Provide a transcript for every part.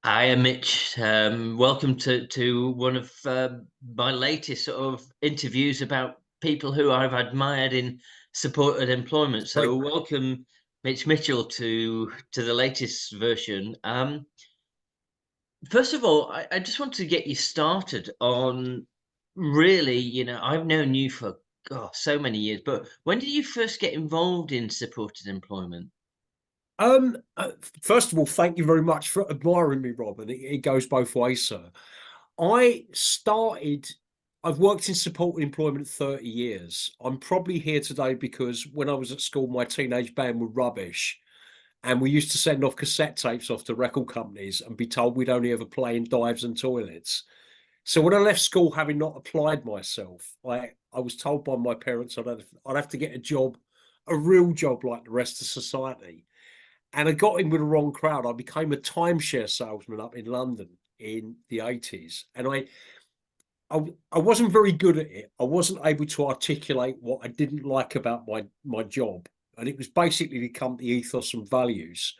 Hi, Mitch. Welcome to one of my latest sort of interviews about people who I've admired in supported employment. Great. So, welcome, Mitch Mitchell, to the latest version. First of all, I just want to get you started on really, I've known you for so many years, but when did you first get involved in supported employment? Um, uh, First of all, thank you very much for admiring me, Rob. And it goes both ways, sir. I started, I've worked in supported employment 30 years. I'm probably here today because when I was at school, my teenage band were rubbish. And we used to send off cassette tapes off to record companies and be told we'd only ever play in dives and toilets. So when I left school, having not applied myself, I was told by my parents I'd have to get a job, a real job like the rest of society. And I got in with the wrong crowd. I became a timeshare salesman up in London in the 80s. And I wasn't very good at it. I wasn't able to articulate what I didn't like about my job. And it was basically the company ethos and values.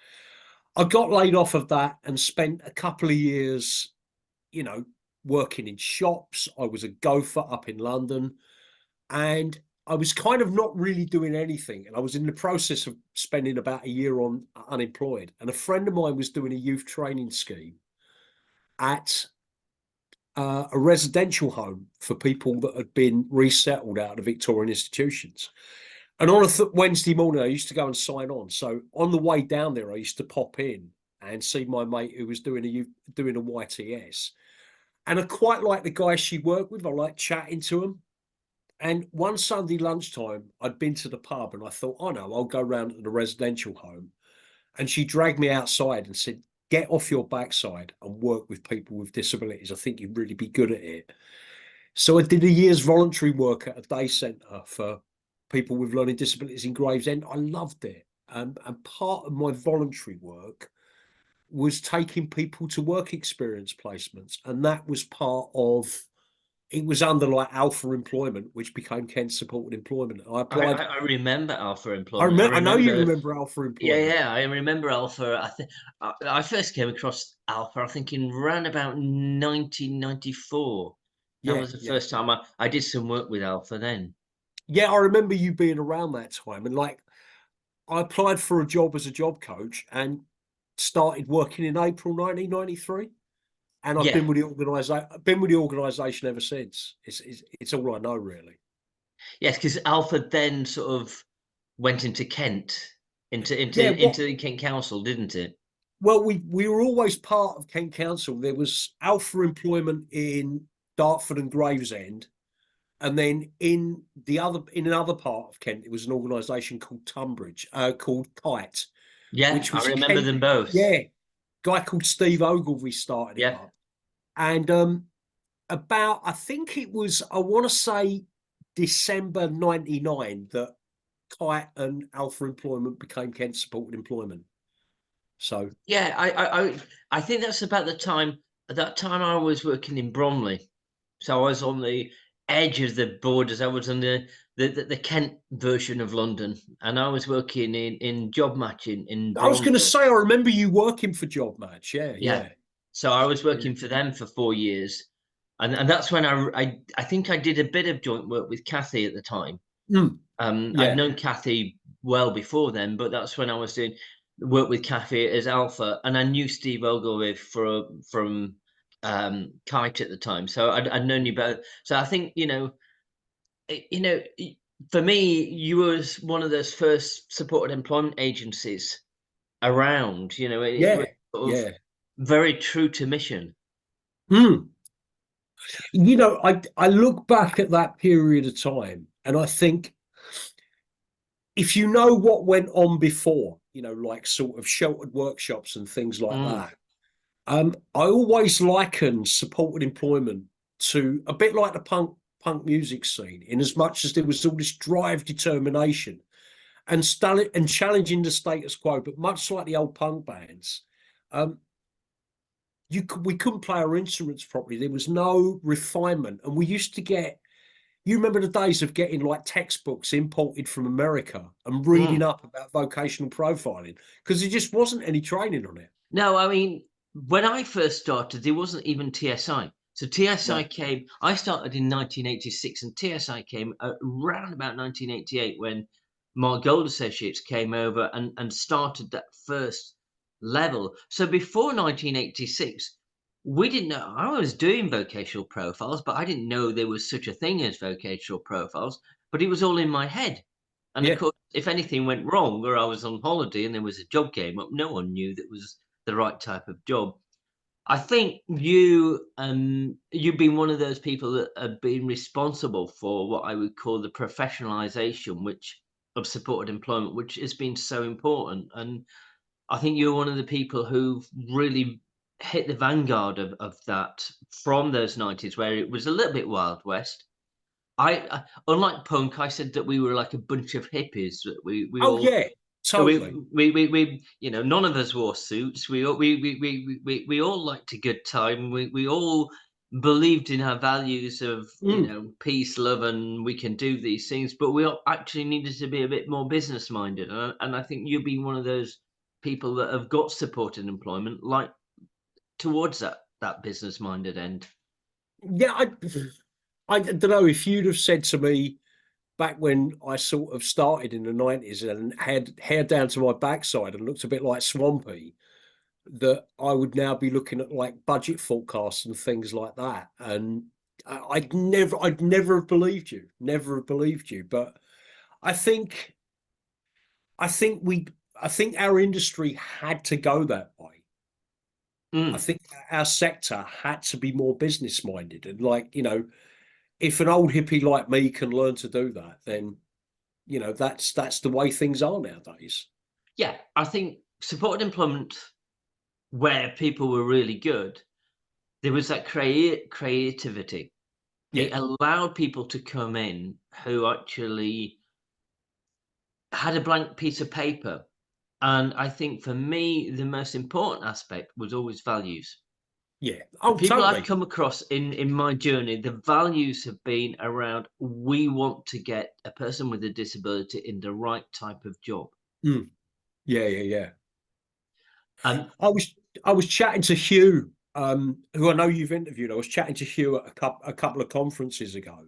I got laid off of that and spent a couple of years, you know, working in shops. I was a gopher up in London. And I was kind of not really doing anything. And I was in the process of spending about a year on unemployed. And a friend of mine was doing a youth training scheme at a residential home for people that had been resettled out of Victorian institutions. And on a Wednesday morning, I used to go and sign on. So on the way down there, I used to pop in and see my mate who was doing a YTS. And I quite like the guys she worked with. I like chatting to them. And one Sunday lunchtime, I'd been to the pub and I thought, oh no, I'll go round to the residential home. And she dragged me outside and said, get off your backside and work with people with disabilities. I think you'd really be good at it. So I did a year's voluntary work at a day centre for people with learning disabilities in Gravesend. I loved it. And part of my voluntary work was taking people to work experience placements. And that was part of it was under like Alpha Employment, which became Kent Supported Employment. I I, applied. I I remember Alpha I Employment. I remember. I know you remember. remember Alpha Yeah, Employment. yeah, I remember Alpha. I think I first came across Alpha, I think in around about 1994. That Yeah, was the yeah, first time I did some work with Alpha then. yeah. I remember you being around that time, and like I applied for a job as a job coach and started working in April 1993, and I've Yeah, been with the organisation ever since. It's all I know really. yes, because Alpha then sort of went into Kent, into Yeah. into What? into the Kent Council, didn't it? Well, we were always part of Kent Council. There was Alpha Employment in Dartford and Gravesend. And then in another part of Kent, it was an organisation called Tunbridge, called Kite, Yeah, which I was a remember Kent, them both. yeah, guy called Steve Ogilvie started it Yeah, up. And about I think it was I want to say December '99 that Kite and Alpha Employment became Kent Supported Employment. So yeah. I think that's about the time. At that time, I was working in Bromley. So I was on the edge of the borders. I was on the Kent version of London, and I was working in job matching in I was going to Bromley. say I remember you working for Job Match. Yeah, Yeah. yeah, So I was yeah. working for them for 4 years, and that's when I think I did a bit of joint work with Kathy at the time. Mm, I'd yeah. known Kathy well before then, but that's when I was doing work with Kathy as Alpha, and I knew Steve Ogilvie from Kite at the time, so I'd known you both. So I think you know, for me, you was one of those first supported employment agencies around. It was Yeah, sort of yeah. very true to mission. Mm. I look back at that period of time and I think if you know what went on before, like sort of sheltered workshops and things like Mm. that, I always liken supported employment to a bit like the punk music scene, in as much as there was all this drive, determination, and challenging the status quo, but much like the old punk bands, um, we couldn't play our instruments properly. There was no refinement, and we used to get. You remember the days of getting like textbooks imported from America and reading Mm. up about vocational profiling because there just wasn't any training on it. No, I mean. when I first started, there wasn't even TSI. So TSI No. came. I started in 1986, and TSI came around about 1988 when Mark Gold Associates came over and started that first level. So before 1986, we didn't know. I was doing vocational profiles, but I didn't know there was such a thing as vocational profiles. But it was all in my head. And of Yeah. course, if anything went wrong or I was on holiday and there was a job came up, no one knew that was the right type of job. I think you've been one of those people that have been responsible for what I would call the professionalization which of supported employment, which has been so important. And I think you're one of the people who've really hit the vanguard of that from those 90s where it was a little bit Wild West. Unlike punk, I said that we were like a bunch of hippies. That we Oh, all yeah, totally. you know, none of us wore suits. We all liked a good time. We all believed in our values of, you Mm. know, peace, love, and we can do these things. But we all actually needed to be a bit more business minded, and I think you've been one of those people that have got supported employment, like towards that business minded end. Yeah, I don't know if you'd have said to me back when I sort of started in the 90s and had hair down to my backside and looked a bit like Swampy, that I would now be looking at like budget forecasts and things like that. And I'd never have believed you, never have believed you. But I think, I think we, I think our industry had to go that way. I Mm. think our sector had to be more business minded. And like, if an old hippie like me can learn to do that, then that's the way things are nowadays. Yeah, I think supported employment where people were really good, there was that creativity. Yeah, It allowed people to come in who actually had a blank piece of paper. And I think for me, the most important aspect was always values. yeah. The Oh, people I've totally. come across in my journey, the values have been around we want to get a person with a disability in the right type of job. Mm. Yeah, yeah, yeah. And I was I was chatting to Hugh, who I know you've interviewed. I was chatting to Hugh at a couple of conferences ago,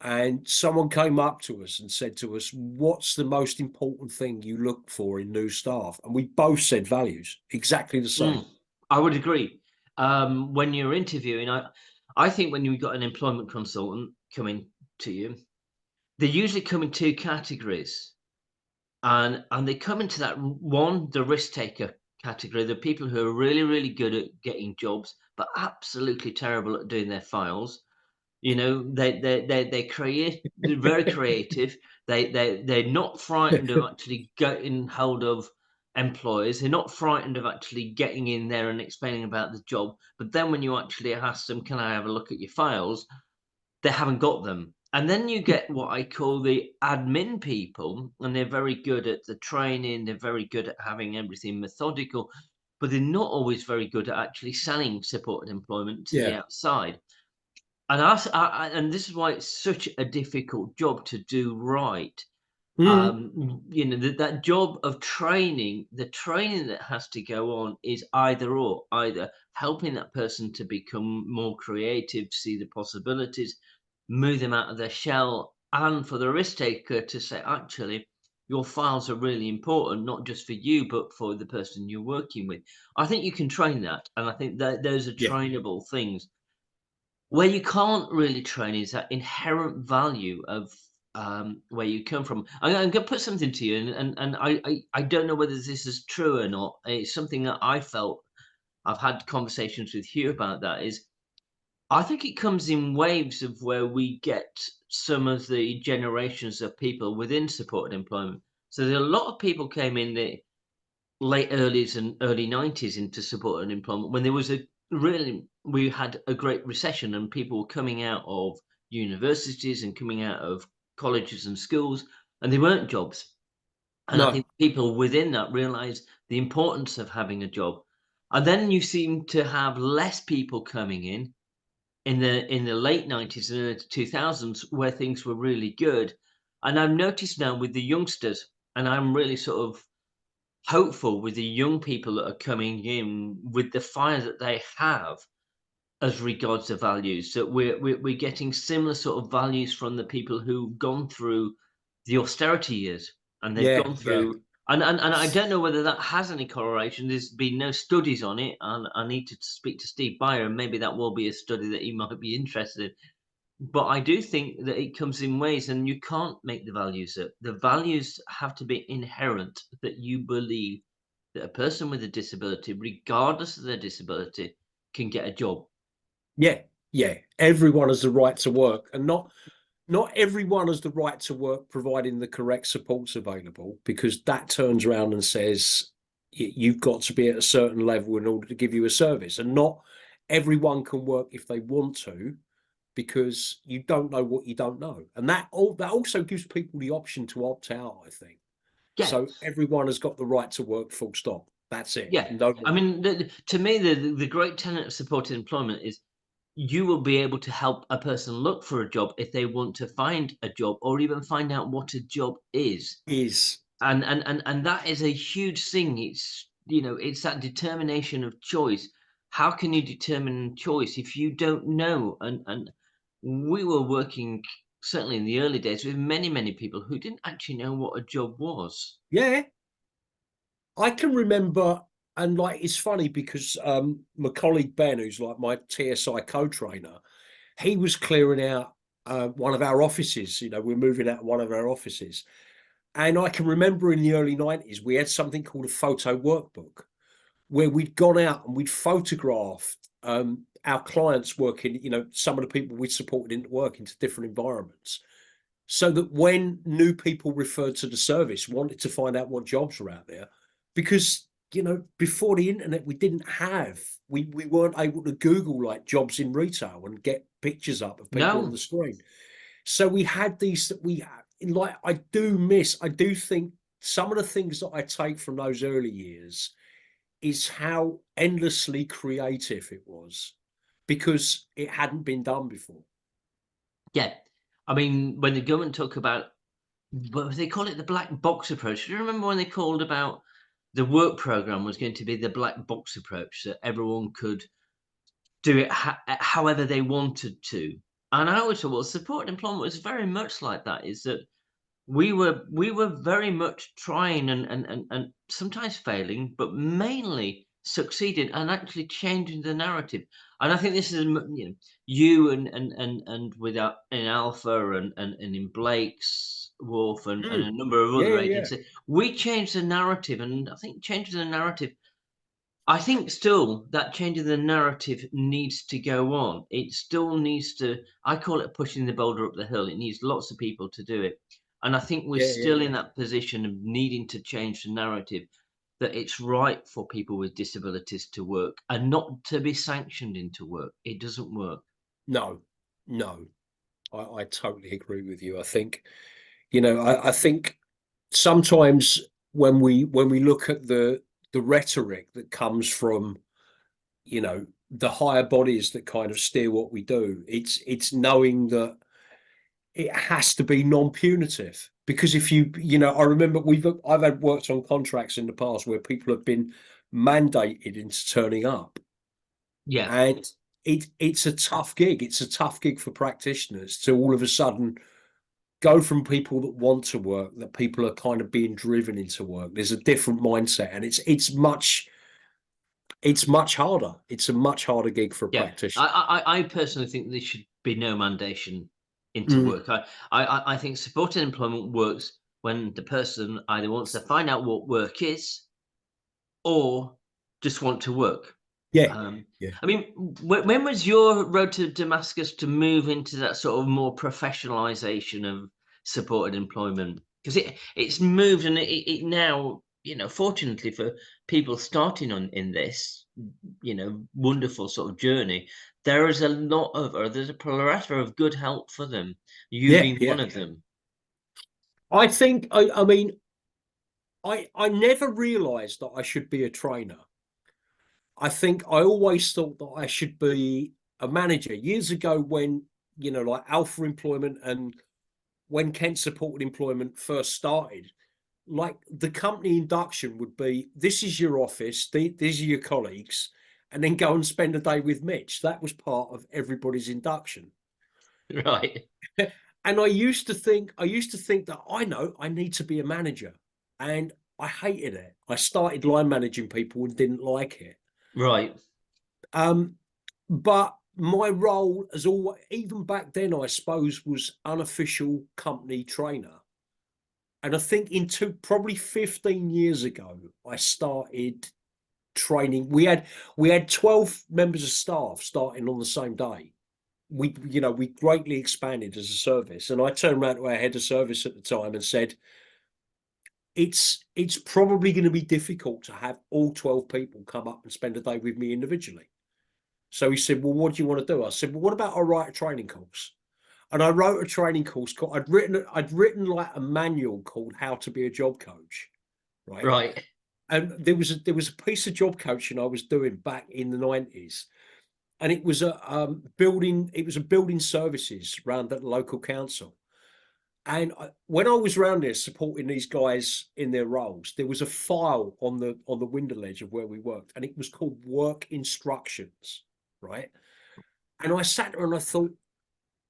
and someone came up to us and said to us, "What's the most important thing you look for in new staff?" And we both said values, exactly the same. mm, I would agree. When you're interviewing, I think when you've got an employment consultant coming to you, they usually come in two categories, and they come into that one, the risk taker category, the people who are really, really good at getting jobs, but absolutely terrible at doing their files. You know, they create, they're very creative. They're not frightened of actually getting hold of employers. They're not frightened of actually getting in there and explaining about the job. But then when you actually ask them, "Can I have a look at your files?" They haven't got them. And then you get what I call the admin people, and they're very good at the training. They're very good at having everything methodical, but they're not always very good at actually selling supported employment to the Yeah. outside. And this is why it's such a difficult job to do right. Mm. You know, that job of training, the training that has to go on is either or, either helping that person to become more creative, see the possibilities, move them out of their shell, and for the risk taker to say, actually, your files are really important, not just for you, but for the person you're working with. I think you can train that, and I think that those are Yeah. trainable things. Where you can't really train is that inherent value of where you come from. I'm going to put something to you, and I don't know whether this is true or not. It's something that I felt. I've had conversations with Hugh about that. Is I think it comes in waves of where we get some of the generations of people within supported employment. So there are a lot of people came in the late earlys and early 90s into supported employment when there was a really we had a great recession and people were coming out of universities and coming out of colleges and schools and there weren't jobs. And I No. think people within that realized the importance of having a job. And then you seem to have less people coming in the late 90s and early 2000s where things were really good. And I've noticed now with the youngsters, and I'm really sort of hopeful with the young people that are coming in with the fire that they have as regards to values, that we're getting similar sort of values from the people who've gone through the austerity years, and they've Yeah, gone yeah. through. And I don't know whether that has any correlation. There's been no studies on it, and I need to speak to Steve Byer, and maybe that will be a study that he might be interested in. But I do think that it comes in ways, and you can't make the values up. The values have to be inherent, that you believe that a person with a disability, regardless of their disability, can get a job. Yeah, yeah. Everyone has the right to work, and not everyone has the right to work providing the correct supports available, because that turns around and says you've got to be at a certain level in order to give you a service, and not everyone can work if they want to, because you don't know what you don't know, and that also gives people the option to opt out, I think. Yeah, So everyone has got the right to work, full stop. That's it. yeah. No I more. mean, to me, the great tenet of supported employment is you will be able to help a person look for a job if they want to find a job, or even find out what a job is. Is And that is a huge thing. It's, it's that determination of choice. How can you determine choice if you don't know? And we were working, certainly in the early days, with many people who didn't actually know what a job was. Yeah, I can remember, and like it's funny because my colleague Ben, who's like my TSI co-trainer, he was clearing out one of our offices. We're moving out one of our offices, and I can remember in the early 90s we had something called a photo workbook, where we'd gone out and we'd photographed our clients working. Some of the people we'd supported into work into different environments, so that when new people referred to the service, wanted to find out what jobs were out there, because before the internet we weren't able to Google like jobs in retail and get pictures up of people on the No, screen. So we had these that we like. I do think some of the things that I take from those early years is how endlessly creative it was, because it hadn't been done before. yeah. I mean, when the government talk about, but they call it the black box approach. Do you remember when they called about the work program was going to be the black box approach, that everyone could do it however they wanted to? And I always thought, well, support employment was very much like that. Is that we were very much trying, and sometimes failing, but mainly succeeding and actually changing the narrative. And I think this is, you and with in Alpha, and in Blake's Wolf, and Mm. a number of Yeah, other yeah, yeah. agencies, we changed the narrative. And I think changing the narrative, I think still that changing the narrative needs to go on. It still needs to, I call it pushing the boulder up the hill. It needs lots of people to do it. And I think we're Yeah, yeah, still in yeah. that position of needing to change the narrative, that it's right for people with disabilities to work and not to be sanctioned into work. It doesn't work. No, no, I totally agree with you. I think sometimes when we look at the rhetoric that comes from the higher bodies that kind of steer what we do, it's knowing that it has to be non-punitive. Because if I remember I've had worked on contracts in the past where people have been mandated into turning up, Yeah. and it's a tough gig. It's a tough gig for practitioners to all of a sudden go from people that want to work, that people are kind of being driven into work. There's a different mindset, and it's much harder. It's a much harder gig for a Yeah. practitioner. I personally think there should be no mandation into Mm, work. I think supported employment works when the person either wants to find out what work is, or just want to work. yeah, Um, yeah. I mean, when was your road to Damascus to move into that sort of more professionalization of supported employment? Because it's moved, and it now, fortunately for people starting on in this, wonderful sort of journey, there is a lot of, or there's a plethora of good help for them. You Yeah, being yeah. one of them. I think I mean I never realized that I should be a trainer. I think I always thought that I should be a manager. Years ago, when like Alpha Employment and when Kent Supported Employment first started, like the company induction would be, this is your office, these are your colleagues, and then go and spend a day with Mitch. That was part of everybody's induction. Right. And I used to think that I know I need to be a manager, and I hated it. I started line managing people and didn't like it. Right. Um, but my role as always, even back then, I suppose, was unofficial company trainer. And I think probably 15 years ago, I started training. We had 12 members of staff starting on the same day. We greatly expanded as a service. And I turned around to our head of service at the time and said, it's probably going to be difficult to have all 12 people come up and spend a day with me individually. So he said, well, what do you want to do? I said, well, what about I write a training course? And I wrote a training course called, I'd written like a manual called How to Be a Job Coach, right? Right. And there was a piece of job coaching I was doing back in the 90s. And it was a building services round at the local council. And when I was around there supporting these guys in their roles, there was a file on the window ledge of where we worked, and it was called work instructions, right? And I sat there and I thought,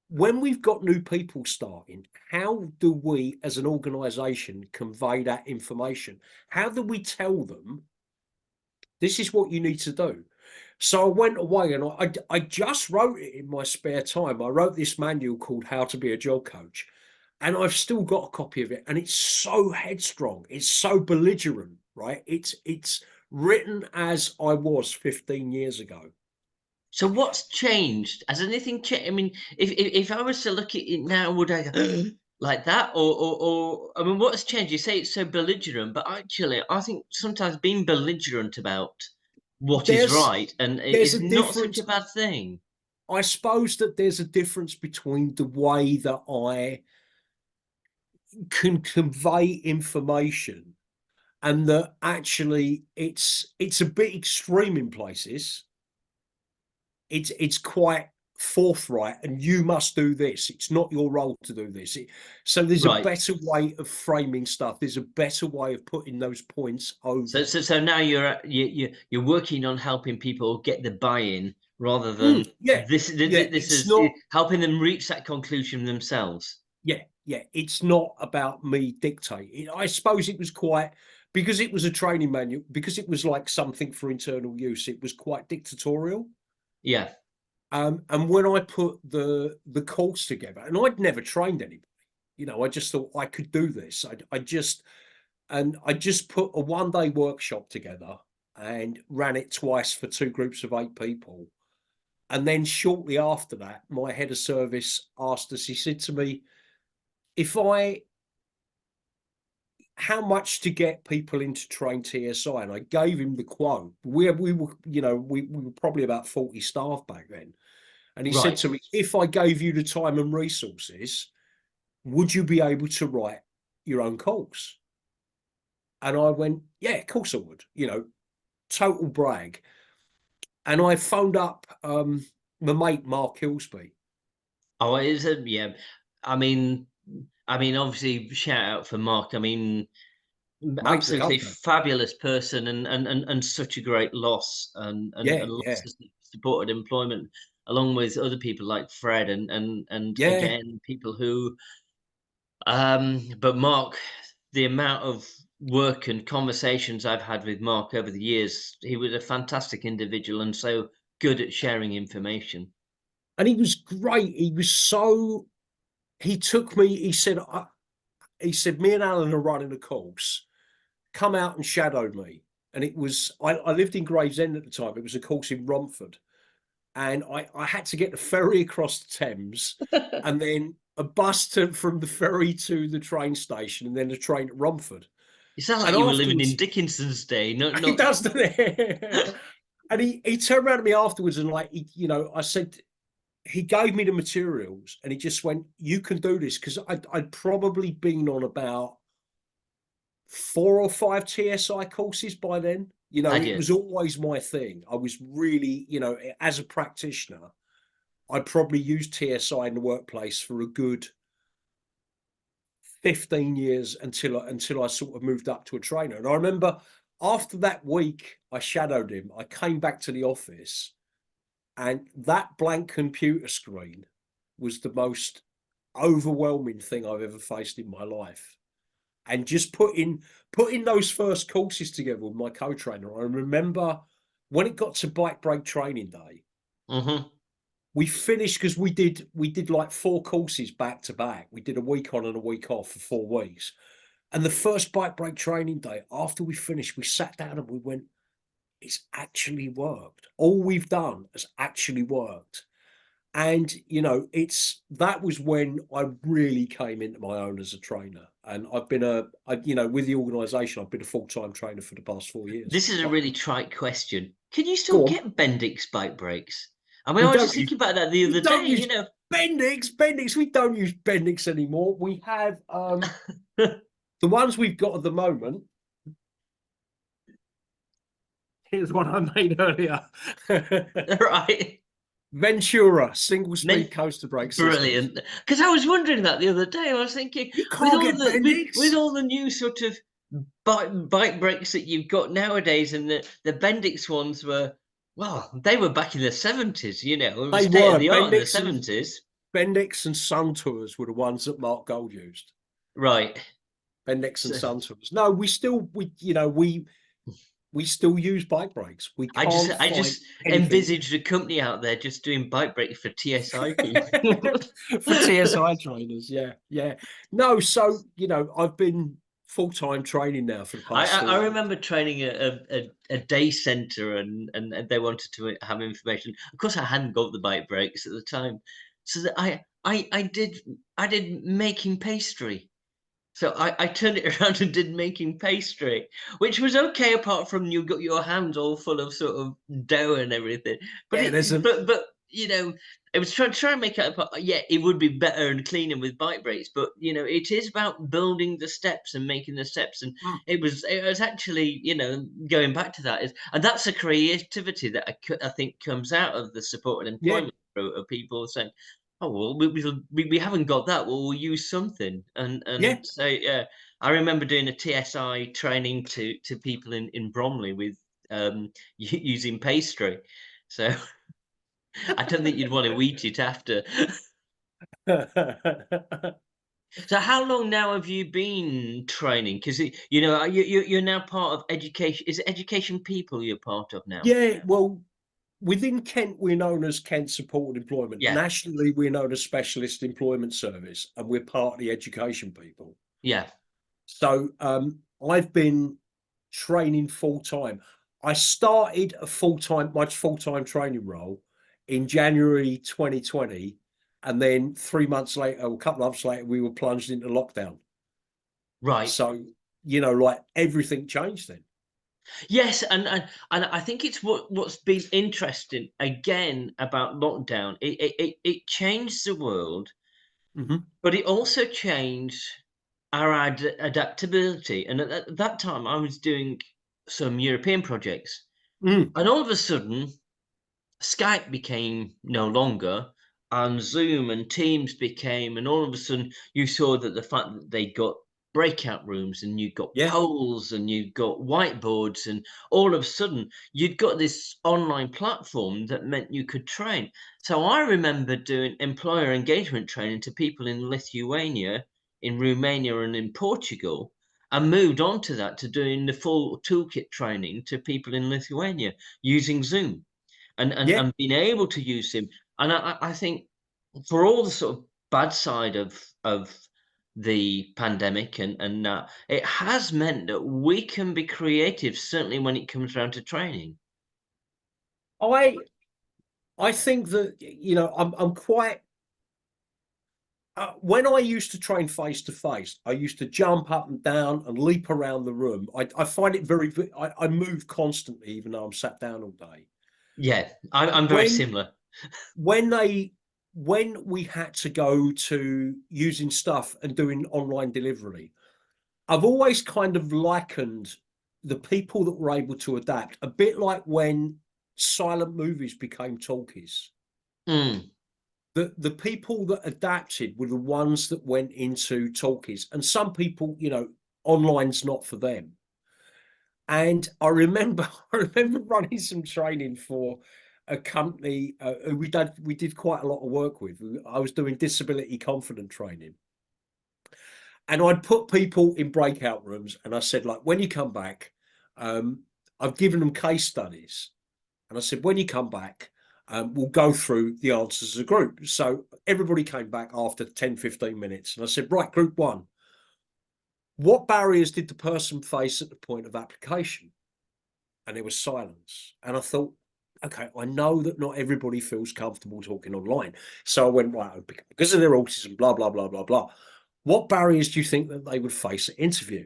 when we've got new people starting, how do we as an organization convey that information? How do we tell them this is what you need to do? So I went away and I just wrote it in my spare time. I wrote this manual called How to Be a Job Coach, and I've still got a copy of it. And it's so headstrong, it's so belligerent, right? It's written as I was 15 years ago. So what's changed? Has anything changed? I mean, if I was to look at it now, would I go like that, or I mean, what's changed? You say it's so belligerent, but actually, I think sometimes being belligerent about what is There's right and there's is a not such a difference. bad thing. I suppose that there's a difference between the way that I can convey information and that actually it's a bit extreme in places. It's quite forthright, and you must do this. It's not your role to do this. So there's a Right. better way of framing stuff. There's a better way of putting those points So over. so now you're working on helping people get the buy-in rather than Yeah, this it's is not. helping them reach that conclusion themselves. Yeah, it's not about me dictating. I suppose it was quite, because it was a training manual, because it was like something for internal use. It was quite dictatorial. Yeah. And when I put the course together, and I'd never trained anybody, I just thought I could do this. I just put a 1 day workshop together and ran it twice for two groups of 8 people. And then shortly after that, my head of service asked us. He said to me, "If I how much to get people into train TSI?" And I gave him the quote. We were probably about 40 staff back then. And he said Right. to me, if I gave you the time and resources, would you be able to write your own course? And I went, yeah, of course I would, total brag. And I phoned up my mate, Mark Hillsby. Oh, it is a yeah. I mean, obviously, shout out for Mark. I mean, Mate, the absolutely governor. fabulous person, and such a great loss, and Yeah, yeah, lots of supported employment, along with other people like Fred, and yeah. again people who. But Mark, the amount of work and conversations I've had with Mark over the years, he was a fantastic individual and so good at sharing information. And he was great. He took me, he said, me and Alan are running a course. Come out and shadow me. And I lived in Gravesend at the time. It was a course in Romford. And I had to get the ferry across the Thames, and then a bus from the ferry to the train station, and then a train to Romford. You sound like And you were living in afterwards, Dickinson's day, not he not. does, doesn't it? And he turned around to me afterwards and I said, he gave me the materials and he just went, you can do this. Because I'd probably been on about 4 or 5 TSI courses by then. Had It you? was always my thing. I was really, as a practitioner, I probably used TSI in the workplace for a good 15 years until I sort of moved up to a trainer. And I remember after that week I shadowed him, I came back to the office, and that blank computer screen was the most overwhelming thing I've ever faced in my life. And just putting those first courses together with my co-trainer, I remember when it got to bike break training day, Hmm. we finished because we did like 4 courses back to back. We did a week on and a week off for 4 weeks. And the first bike break training day, after we finished, we sat down and we went, it's actually worked. All we've done has actually worked. And that was when I really came into my own as a trainer. And I've been with the organisation, I've been a full-time trainer for the past 4 years. This is a But really trite question. Can you still go on. get Bendix bike brakes? I mean, We I was don't just use thinking about that the we other don't day, use Bendix. We don't use Bendix anymore. We have the ones we've got at the moment. Here's one I made earlier. Right? Ventura single speed Men- coaster brake systems. Brilliant. Because I was wondering that the other day. I was thinking, You with can't all get the with Bendix. all the new sort of bike brakes that you've got nowadays, and the Bendix ones were, well, they were back in the 70s, it was They state of were the art in the Bendix and 70s. Bendix and Sun Tours were the ones that Mark Gold used. Right. Bendix and So Sun Tours. No, we still use bike brakes. We I just can't I find just anything envisaged a company out there just doing bike brakes for TSI people. for TSI trainers. Yeah, yeah. No, so I've been full-time training now for the I, past I four I years. remember training a day centre, and they wanted to have information. Of course, I hadn't got the bike brakes at the time, so that I did making pastry. So I turned it around and did making pastry, which was okay apart from you got your hands all full of sort of dough and everything. But Yeah, there's a it was trying to make it yeah, it would be better and cleaner with bike brakes, but it is about building the steps and making the steps. And mm, it was actually, going back to that is, and that's a creativity that I think comes out of the support and yeah, employment of people saying, oh well, we haven't got that. Well, we'll use something, and yeah. so yeah, I remember doing a TSI training to people in Bromley with using pastry. So I don't think you'd want to eat it after. So how long now have you been training? Because you're now part of education. Is it Education People you're part of now? Yeah, well, within Kent, we're known as Kent Supported Employment. Yeah, Nationally, we're known as Specialist Employment Service, and we're part of the education people. yeah, So I've been training full time. I started my full time training role in January 2020, and then 3 months later, or a couple of months later, we were plunged into lockdown. right. So like everything changed then. Yes, and I think it's what's been interesting again about lockdown. It changed the world, Hmm. but it also changed our adaptability. And at that time, I was doing some European projects, Mm, and all of a sudden, Skype became no longer, and Zoom and Teams became, and all of a sudden you saw that the fact that they got breakout rooms, and you got yeah, polls, and you got whiteboards, and all of a sudden you'd got this online platform that meant you could train. So I remember doing employer engagement training to people in Lithuania, in Romania, and in Portugal, and moved on to that to doing the full toolkit training to people in Lithuania using Zoom and yeah. being able to use him. And I think for all the sort of bad side of the pandemic and it has meant that we can be creative, certainly when it comes around to training. I I think that I'm quite. When I used to train face to face, I used to jump up and down and leap around the room. I find it I move constantly, even though I'm sat down all day. Yeah, I'm very When similar. when they when we had to go to using stuff and doing online delivery, I've always kind of likened the people that were able to adapt a bit like when silent movies became talkies. Mm, the people that adapted were the ones that went into talkies, and some people, online's not for them. And I remember, I remember running some training for a company who we did quite a lot of work with. I was doing disability confident training, and I'd put people in breakout rooms, and I said, like, when you come back, um, I've given them case studies, and I said, when you come back, we'll go through the answers as a group. So everybody came back after 10, 15 minutes, and I said, right, group one, what barriers did the person face at the point of application? And there was silence. And I thought, okay, I know that not everybody feels comfortable talking online. So I went, right, because of their autism, blah, blah, blah, blah, blah. What barriers do you think that they would face at interview?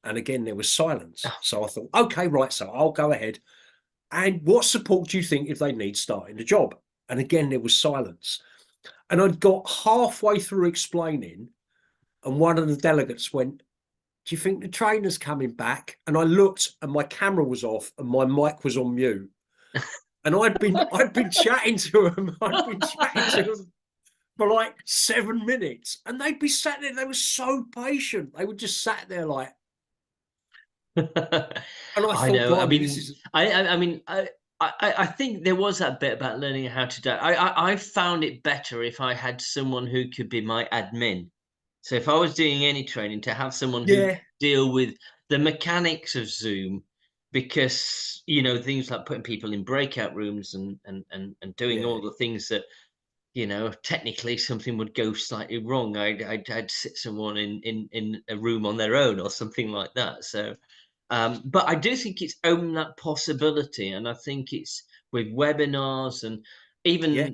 And again, there was silence. So I thought, okay, right, so I'll go ahead. And what support do you think if they need starting the job? And again, there was silence. And I'd got halfway through explaining, and one of the delegates went, do you think the trainer's coming back? And I looked, and my camera was off and my mic was on mute. And I'd been chatting to them. I'd been chatting to them for like 7 minutes, and they'd be sat there. They were so patient. They were just sat there like, and I I thought, know. I blimey, this mean, is I mean, I think there was that bit about learning how to do. I found it better if I had someone who could be my admin. So if I was doing any training, to have someone who could yeah, deal with the mechanics of Zoom, because things like putting people in breakout rooms and doing yeah, all the things that technically something would go slightly wrong. I'd sit someone in a room on their own or something like that. So but I do think it's opened that possibility, and I think it's with webinars and yeah.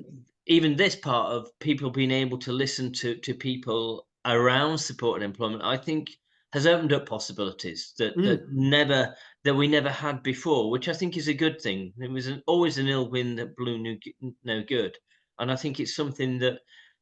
even this part of people being able to listen to people around supported employment. I think has opened up possibilities Mm. that we never had before, which I think is a good thing. It was always an ill wind that blew no good, and I think it's something that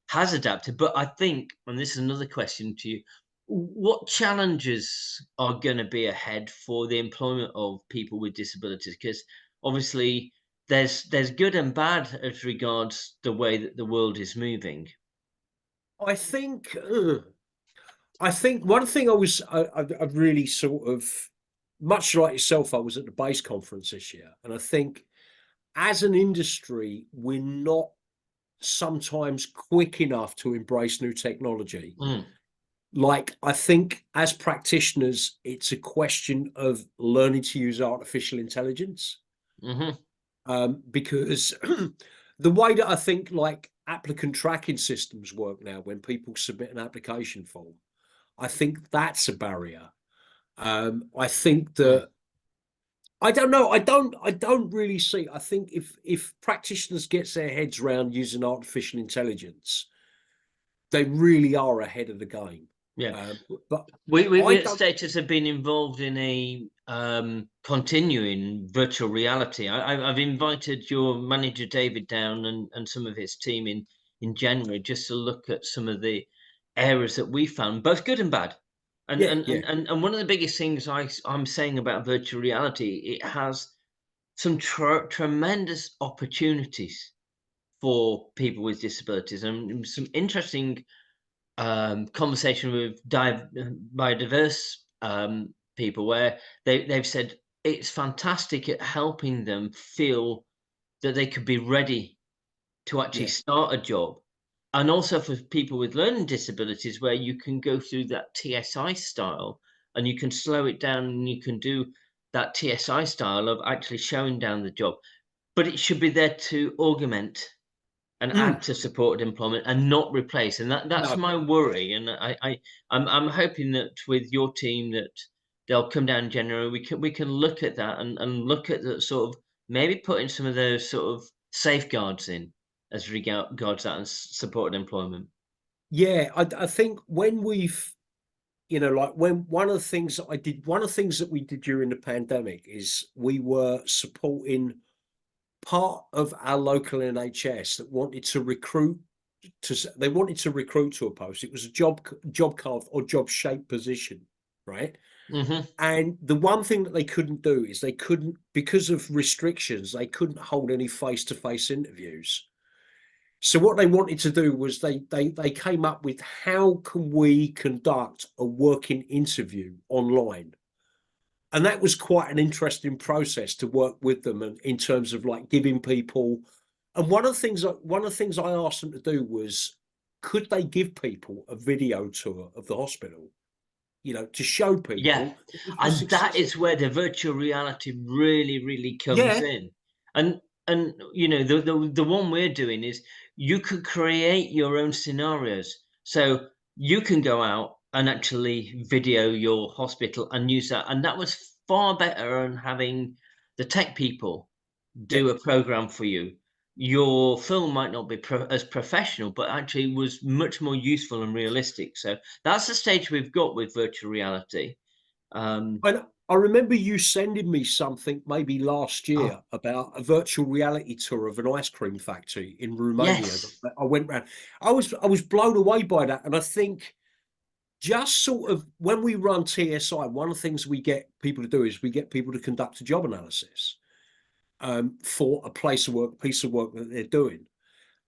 has adapted. But I think, and this is another question to you, what challenges are going to be ahead for the employment of people with disabilities? Because obviously there's good and bad as regards the way that the world is moving. I think, I think one thing I've really sort of, much like yourself, I was at the base conference this year, and I think as an industry, we're not sometimes quick enough to embrace new technology. Mm, Like, I think as practitioners, it's a question of learning to use artificial intelligence, hmm because the way that I think like applicant tracking systems work now, when people submit an application form, I think that's a barrier. I think mm. that I don't know. I don't really see. I think if practitioners gets their heads around using artificial intelligence, they really are ahead of the game. Yeah. But I We at don't. Status have been involved in a continuing virtual reality. I've invited your manager David down and some of his team in January just to look at some of the areas that we found, both good and bad. Yeah, yeah. And one of the biggest things I'm saying about virtual reality, it has some tremendous opportunities for people with disabilities and some interesting conversation with biodiverse people where they've said it's fantastic at helping them feel that they could be ready to actually Yeah. start a job. And also for people with learning disabilities, where you can go through that TSI style and you can slow it down and you can do that TSI style of actually showing down the job. But it should be there to augment and Mm, add to supported employment and not replace. And that's no. my worry. And I'm hoping that with your team that they'll come down in January. We can look at that and look at the sort of maybe putting some of those sort of safeguards in as regards that and supported employment. Yeah, I think when we've, like when one of the things that I did, one of the things that we did during the pandemic is we were supporting part of our local NHS that wanted to recruit they wanted to recruit to a post. It was a job carve or job shape position, right? Hmm And the one thing that they couldn't do is they couldn't, because of restrictions, they couldn't hold any face-to-face interviews. So what they wanted to do was they came up with how can we conduct a working interview online, and that was quite an interesting process to work with them, and in terms of like giving people. And one of the things I asked them to do was, could they give people a video tour of the hospital, to show Yeah, people if you're and that successful. is where the virtual reality really, really comes Yeah, in. And the one we're doing is you could create your own scenarios. So you can go out and actually video your hospital and use that. And that was far better than having the tech people yeah. do a program for you. Your film might not be as professional, but actually was much more useful and realistic. So that's the stage we've got with virtual reality. Um, And I remember you sending me something maybe last oh, year about a virtual reality tour of an ice cream factory in Romania yes, that I went round. I was blown away by that, and I think just sort of when we run TSI, one of the things we get people to do is we get people to conduct a job analysis for a piece of work that they're doing.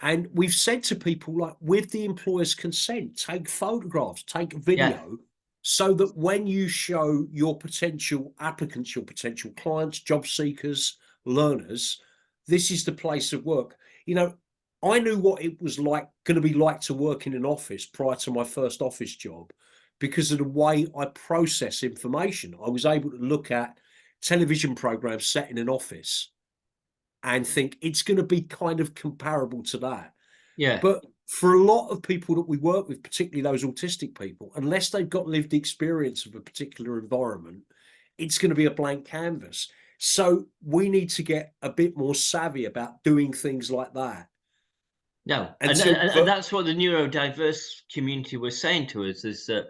And we've said to people, like, with the employer's consent, take photographs, take yeah, video, so that when you show your potential applicants, your potential clients, job seekers, learners, this is the place of work. You know, I knew what it was like, going to be like to work in an office prior to my first office job because of the way I process information. I was able to look at television programs set in an office and think it's going to be kind of comparable to that. yeah. But for a lot of people that we work with, particularly those autistic people, unless they've got lived experience of a particular environment, it's going to be a blank canvas. So we need to get a bit more savvy about doing things like that. No, And so, and that's what the neurodiverse community was saying to us is that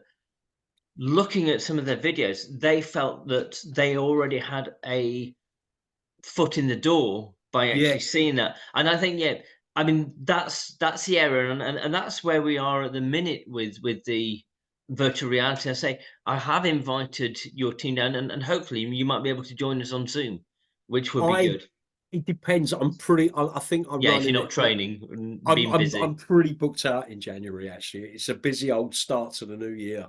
looking at some of their videos, they felt that they already had a foot in the door by actually yeah, seeing that. And I think, yeah, I mean that's the area, and that's where we are at the minute with the virtual reality. I say I have invited your team down, and hopefully you might be able to join us on Zoom, which would be I. good. It depends. I think I'm Yeah, if you're running not it. training and I'm being I'm I'm busy. pretty booked out in January. Actually, it's a busy old start to the new year.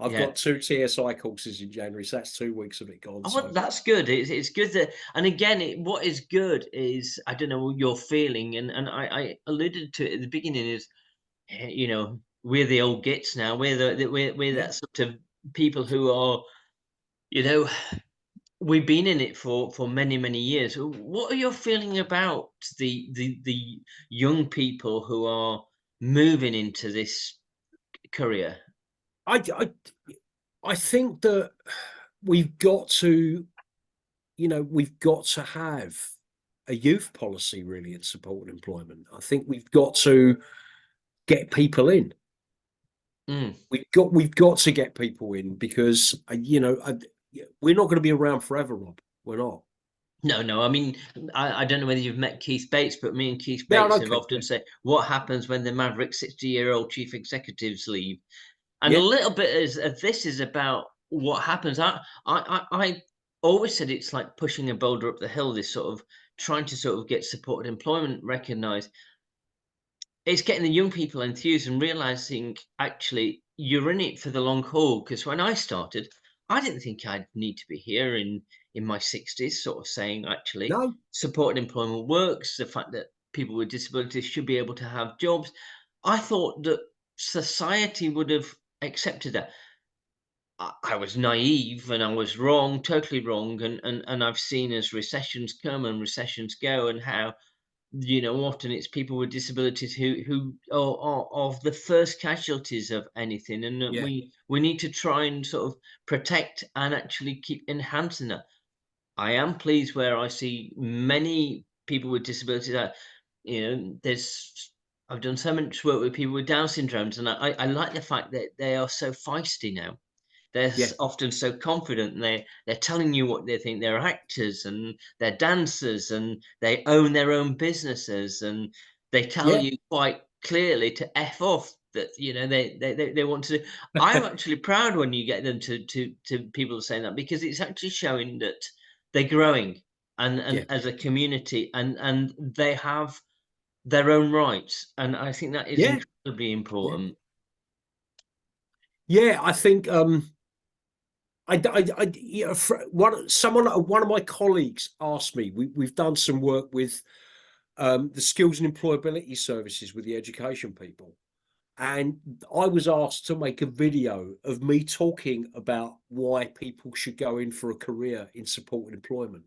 I've Yeah. got two TSI courses in January, so that's 2 weeks of it gone. Oh, well, So that's good. It's good that, and again, what is good is I don't know your feeling, and I alluded to it at the beginning is we're the old gits now. We're yeah, that sort of people who are you know we've been in it for many years. What are your feeling about the young people who are moving into this career? I I I think that we've got to, we've got to have a youth policy really in support and employment. I think we've got to get people in. Mm. We've got to get people in because we're not going to be around forever, Rob. We're not. No, no. I mean, I don't know whether you've met Keith Bates, but me and Keith Yeah, Bates have okay. often Yeah, said, what happens when the maverick 60-year-old chief executives leave? And a yeah, little bit of this is about what happens. I always said it's like pushing a boulder up the hill, this sort of trying to sort of get supported employment recognized. It's getting the young people enthused and realizing actually you're in it for the long haul. Because when I started, I didn't think I'd need to be here in my 60s, sort of saying actually no, supported employment works, the fact that people with disabilities should be able to have jobs. I thought that society would have accepted that. I was naive and I was wrong, totally wrong. And I've seen as recessions come and recessions go, and how often it's people with disabilities who are of the first casualties of anything, and that yeah, we need to try and sort of protect and actually keep enhancing that. I am pleased where I see many people with disabilities that there's I've done so much work with people with Down syndromes, and I like the fact that they are so feisty now. They're yeah, often so confident, and they're telling you what they think. They're actors and they're dancers, and they own their own businesses, and they tell yeah, you quite clearly to f off. That they want to. I'm actually proud when you get them to people saying that, because it's actually showing that they're growing and yeah. as a community, and they have. their own rights, and I think that is Yeah, incredibly yeah, important. yeah. I think you know, one of my colleagues asked me. We've done some work with the skills and employability services with the education people. And I was asked to make a video of me talking about why people should go in for a career in supported employment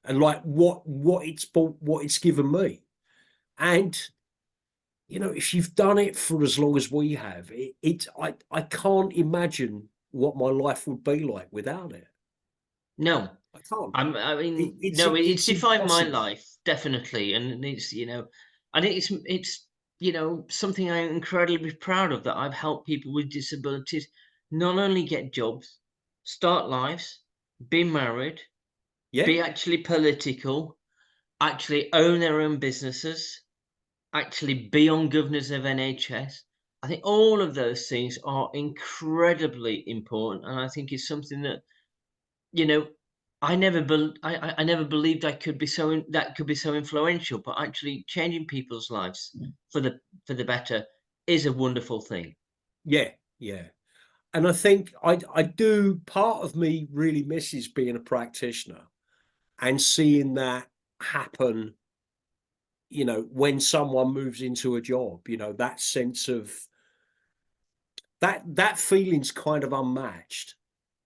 and like what it's given me. And you know, if you've done it for as long as we have, I can't imagine what my life would be like without it. No, I can't. I It, mean, it's no, it's it's defined my impossible. life definitely, and it's I think it's something I'm incredibly proud of, that I've helped people with disabilities not only get jobs, start lives, be married, Yeah, be actually political, actually own their own businesses, actually be on governors of NHS. I think all of those things are incredibly important, and I think it's something that you know, I never believed I could be that could be so influential, but actually changing people's lives for the better is a wonderful thing. yeah, yeah. And I think I do. Part of me really misses being a practitioner and seeing that happen. You know, when someone moves into a job, you know, that sense of that feeling's kind of unmatched.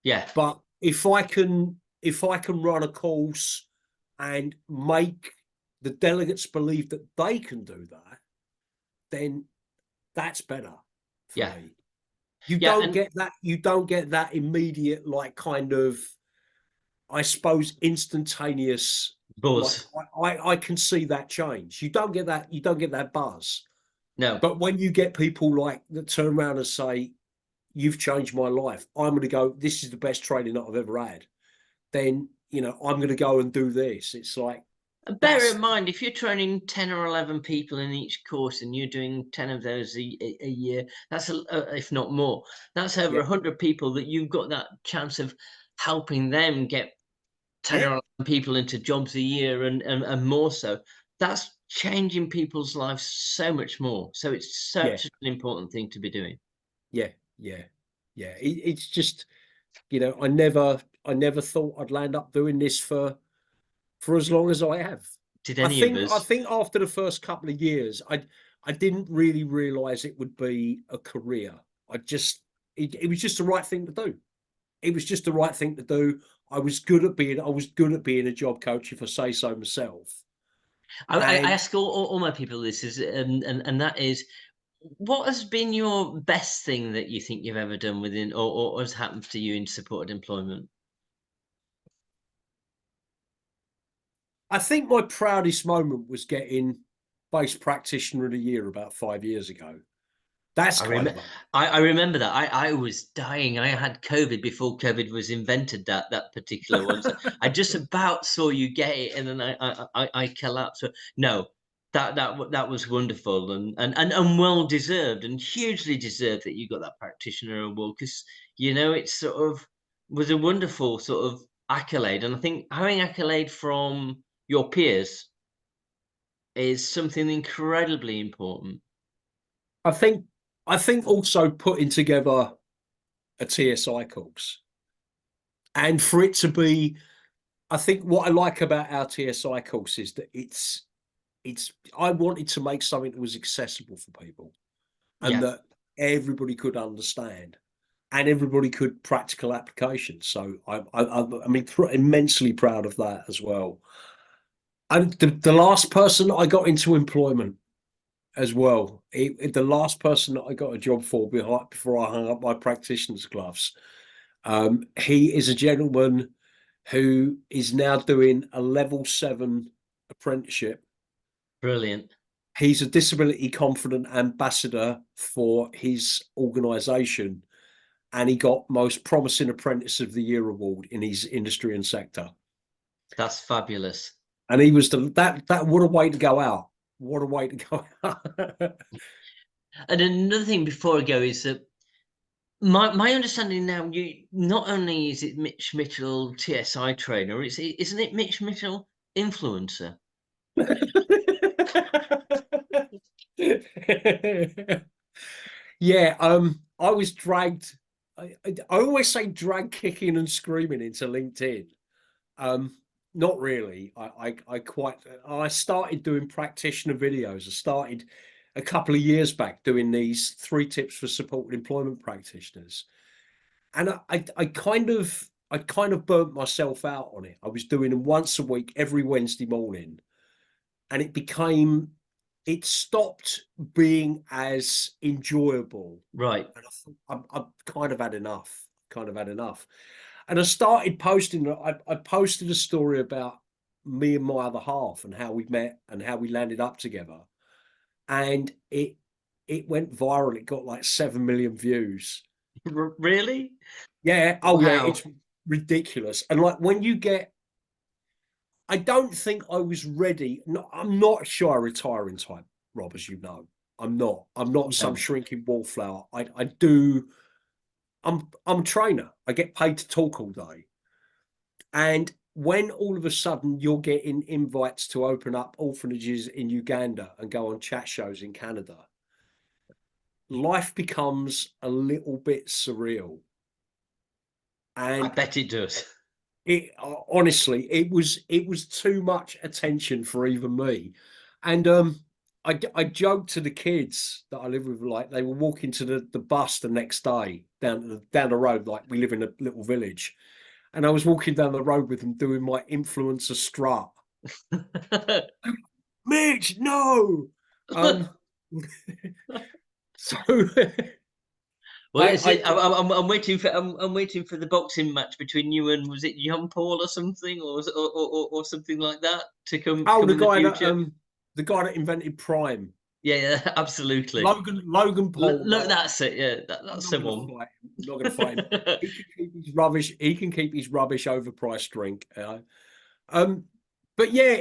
Yeah, But if I can run a course and make the delegates believe that they can do that, then that's better for yeah, me. yeah, and You don't get that immediate, like, kind of, I suppose, instantaneous, like, buzz. I can see that change. You don't get that buzz. No, But when you get people like that turn around and say, you've changed my life, I'm going to go, this is the best training that I've ever had, then, you know, I'm going to go and do this. It's like, and bear in that's, mind, if you're training 10 or 11 people in each course and you're doing 10 of those a year, that's if not more, that's over yeah, 100 people that you've got that chance of helping them get 10 or yeah, 11 people into jobs a year, and more so. That's changing people's lives so much more. So it's yeah, such an important thing to be doing. yeah, yeah, yeah. It's just, you know, I never thought I'd land up doing this for as long as I have. Did any of I us? think after the first couple of years, I didn't really realize it would be a career. I just it was just the right thing to do. It was just the right thing to do. I was good at being a job coach, if I say so myself. I And ask all my people this is, and that is, what has been your best thing that you think you've ever done within, or has happened to you in supported employment? I think my proudest moment was getting base practitioner of the year about 5 years ago. That's I kind remember, of a I remember that. I was dying. I had COVID before COVID was invented. That particular one. So I just about saw you get it, and then I collapsed. So no, that was wonderful, and well deserved, and hugely deserved that you got that practitioner award, because it sort of was a wonderful sort of accolade, and I think having accolade from your peers is something incredibly important. I think I think also putting together a TSI course and for it to be, I think what I like about our TSI course is that it's I wanted to make something that was accessible for people and Yeah. that everybody could understand and everybody could practical application. So I mean, immensely proud of that as well. And the last person I got into employment as well, the last person that I got a job for before I hung up my practitioner's gloves, he is a gentleman who is now doing a level 7 apprenticeship. Brilliant. He's a disability confident ambassador for his organisation, and he got most promising apprentice of the year award in his industry and sector. That's fabulous. And he was that what a way to go out. What a way to go out. And another thing before I go is that my understanding now, you not only is it Mitch Mitchell TSI trainer, isn't it Mitch Mitchell influencer? Yeah, I was dragged. I always say drag kicking and screaming into LinkedIn. Um, Not really. I started doing practitioner videos. I started a couple of years back doing these 3 tips for supported employment practitioners, and I kind of burnt myself out on it. I was doing them once a week, every Wednesday morning, and it stopped being as enjoyable. Right. And I thought, I've kind of had enough. Kind of had enough. And I started posting. I posted a story about me and my other half and how we met and how we landed up together. And it went viral. It got like 7 million views. Really? Yeah. Oh yeah. Wow. It's ridiculous. And like when you get, I don't think I was ready. No, I'm not sure I retire in time, Rob, as you know. I'm not. I'm not some No. shrinking wallflower. I do. I'm a trainer. I get paid to talk all day. And when all of a sudden you're getting invites to open up orphanages in Uganda and go on chat shows in Canada, life becomes a little bit surreal. I And bet it does. it honestly, it was too much attention for even me. And I joked to the kids that I live with, like they were walking to the bus the next day down the road, like we live in a little village. And I was walking down the road with them doing my influencer strut. Mitch, no. Um, so Well, I, is I it? I'm waiting for. I'm waiting for the boxing match between you and, was it Jean Paul or something, or or something like that to oh come in the future? the guy that invented Prime, Yeah, yeah, absolutely. Logan Paul. That's it. Yeah, I'm that's not the going to one. fight him. I'm not going to fight him. He can keep his rubbish. He can keep his rubbish overpriced drink. Um, but yeah,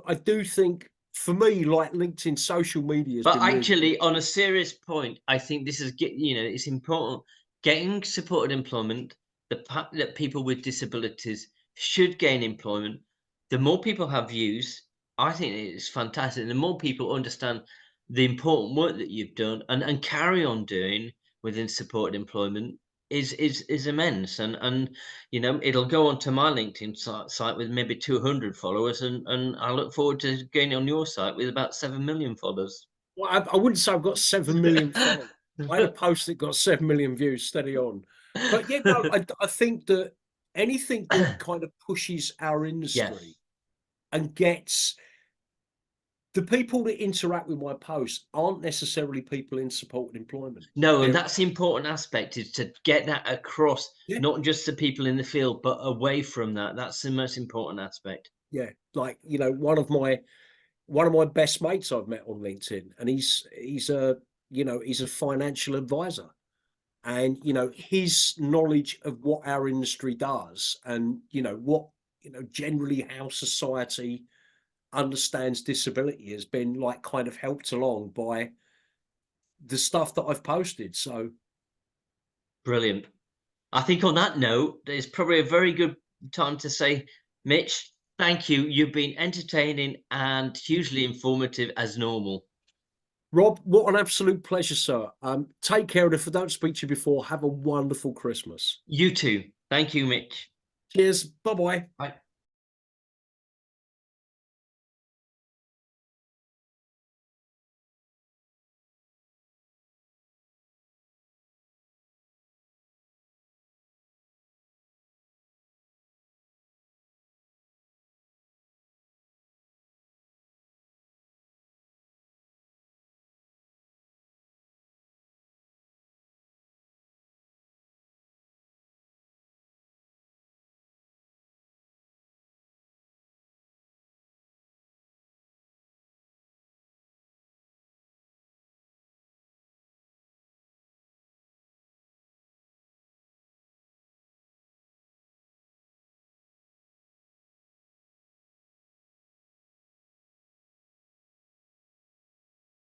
I do think for me, like LinkedIn, social media has But been really good. actually, on a serious point, I think this is it's important. Getting supported employment, the fact that people with disabilities should gain employment. The more people have views, I think it's fantastic. The more people understand the important work that you've done and carry on doing within supported employment is immense. And it'll go onto my LinkedIn site with maybe 200 followers, and I look forward to getting on your site with about 7 million followers. Well, I wouldn't say I've got 7 million followers. I had a post that got 7 million views, steady on. But yeah, no, I think that anything that kind of pushes our industry Yes. and gets the people that interact with my posts aren't necessarily people in supported employment. No, and They're that's the important aspect, is to get that across, yeah, not just to people in the field, but away from that. That's the most important aspect. yeah. Like, one of my best mates I've met on LinkedIn, and he's a financial advisor. And his knowledge of what our industry does and what generally how society understands disability has been like kind of helped along by the stuff that I've posted. So Brilliant. I think on that note, it's probably a very good time to say, Mitch, thank you. You've been entertaining and hugely informative as normal. Rob, what an absolute pleasure, sir. Take care, and if I don't speak to you before, have a wonderful Christmas. You too. Thank you, Mitch. Cheers. Bye bye. Bye.